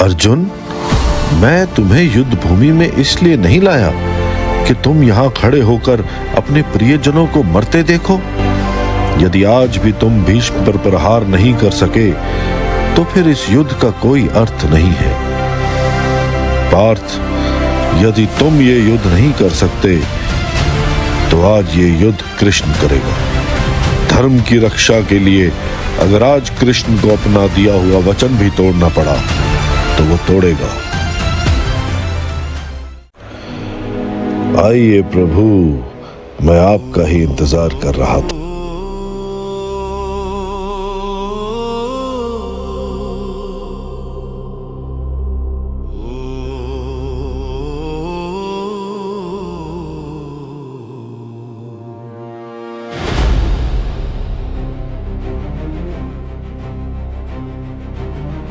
अर्जुन, मैं तुम्हें युद्ध भूमि में इसलिए नहीं लाया कि तुम यहाँ खड़े होकर अपने प्रियजनों को मरते देखो। यदि आज भी तुम भीष्म पर प्रहार नहीं कर सके तो फिर इस युद्ध का कोई अर्थ नहीं है। पार्थ, यदि तुम ये युद्ध नहीं कर सकते तो आज ये युद्ध कृष्ण करेगा। धर्म की रक्षा के लिए अगर आज कृष्ण को अपना दिया हुआ वचन भी तोड़ना पड़ा तो वो तोड़ेगा। आइए प्रभु, मैं आपका ही इंतजार कर रहा था।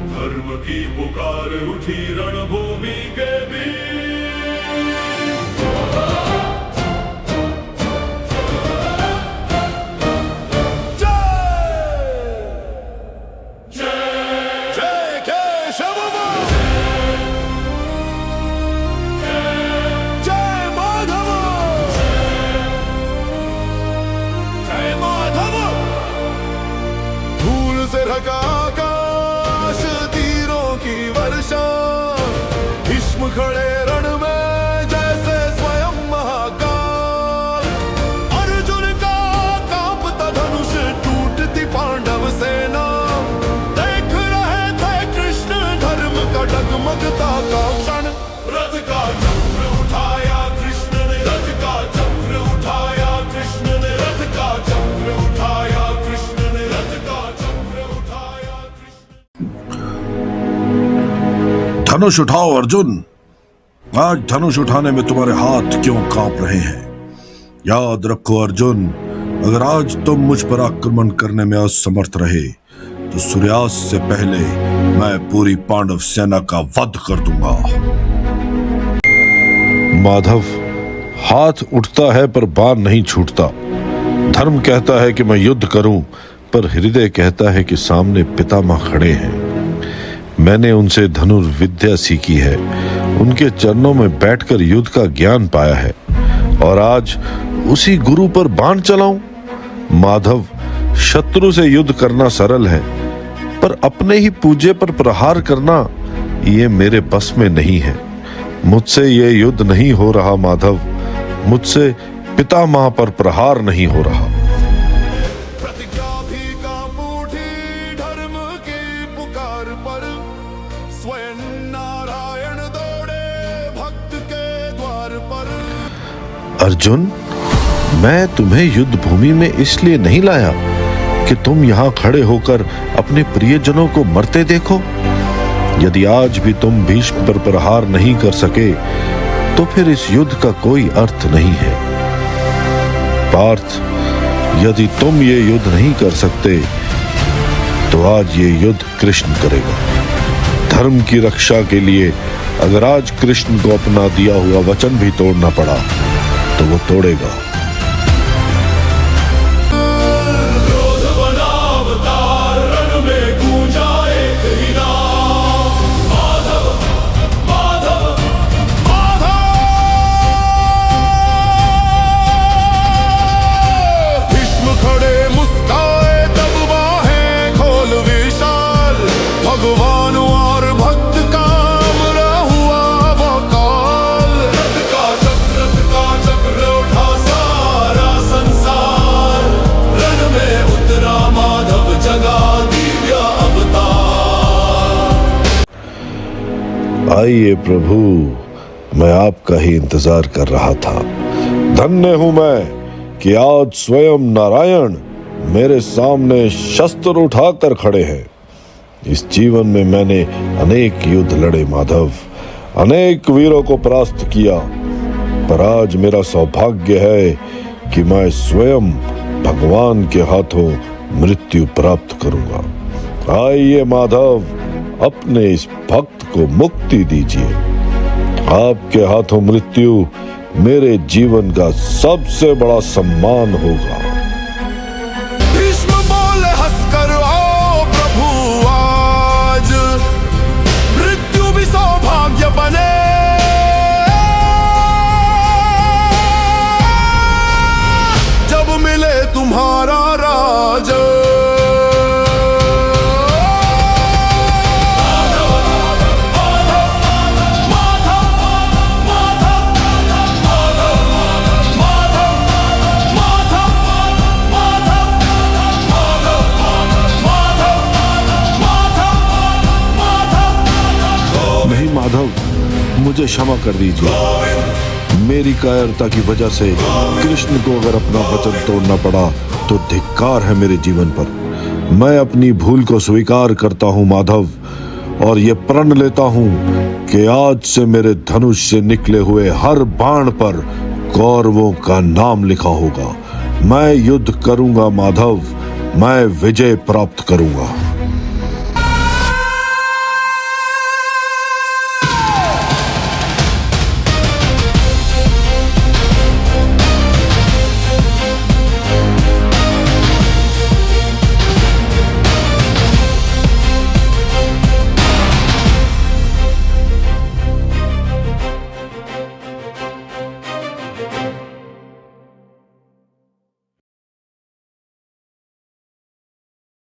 धर्म की पुकार उठी रणभूमि के बीच, जय जय केशव, जय माधव, जय माधव। धूल से ढका की वर्षा, भीष्म खड़े रण में जैसे स्वयं महाकाल। अर्जुन का कांपता धनुष, टूटती पांडव सेना। देख रहे थे कृष्ण धर्म का डगमगता का क्षण। रथ का चक्र उठाया कृष्ण ने, रथ का चक्र उठाया कृष्ण ने, रथ का चक्र उठाया कृष्ण ने, रथ का चक्र उठाया कृष्ण। धनुष उठाओ अर्जुन। आज धनुष उठाने में तुम्हारे हाथ क्यों कांप रहे हैं? याद रखो अर्जुन, अगर आज तुम मुझ पर आक्रमण करने में असमर्थ रहे तो सूर्यास्त से पहले मैं पूरी पांडव सेना का वध कर दूंगा। माधव, हाथ उठता है पर बाण नहीं छूटता। धर्म कहता है कि मैं युद्ध करूं, पर हृदय कहता है कि सामने पितामह खड़े हैं। मैंने उनसे धनुर्विद्या सीखी है, उनके चरणों में बैठकर युद्ध का ज्ञान पाया है, और आज उसी गुरु पर बाण चलाऊं? माधव, शत्रु से युद्ध करना सरल है, पर अपने ही पूज्य पर प्रहार करना ये मेरे बस में नहीं है। मुझसे ये युद्ध नहीं हो रहा माधव, मुझसे पितामह पर प्रहार नहीं हो रहा। स्वयं नारायण दौड़े भक्त के द्वार पर। अर्जुन, मैं तुम्हें युद्ध भूमि में इसलिए नहीं लाया कि तुम यहाँ खड़े होकर अपने प्रियजनों को मरते देखो। यदि आज भी तुम भीष्म पर प्रहार नहीं कर सके तो फिर इस युद्ध का कोई अर्थ नहीं है। पार्थ, यदि तुम ये युद्ध नहीं कर सकते तो आज ये युद्ध कृष्ण करेगा। धर्म की रक्षा के लिए अगर आज कृष्ण को अपना दिया हुआ वचन भी तोड़ना पड़ा तो वो तोड़ेगा। आइए प्रभु, मैं आपका ही इंतजार कर रहा था। धन्य हूं मैं कि आज स्वयं नारायण मेरे सामने शस्त्र उठाकर खड़े हैं। इस जीवन में मैंने अनेक युद्ध लड़े माधव, अनेक वीरों को परास्त किया, पर आज मेरा सौभाग्य है कि मैं स्वयं भगवान के हाथों मृत्यु प्राप्त करूंगा। आइए माधव, अपने इस भक्त को मुक्ति दीजिए। आपके हाथों मृत्यु मेरे जीवन का सबसे बड़ा सम्मान होगा। भीष्म बोले हंसकर, आओ प्रभु आज मृत्यु नहीं माधव, मुझे क्षमा कर दीजिए। मेरी कायरता की वजह से कृष्ण को अगर अपना वचन तोड़ना पड़ा तो धिक्कार है मेरे जीवन पर। मैं अपनी भूल को स्वीकार करता हूँ माधव, और ये प्रण लेता हूँ कि आज से मेरे धनुष से निकले हुए हर बाण पर कौरवों का नाम लिखा होगा। मैं युद्ध करूंगा माधव, मैं विजय प्राप्त करूंगा।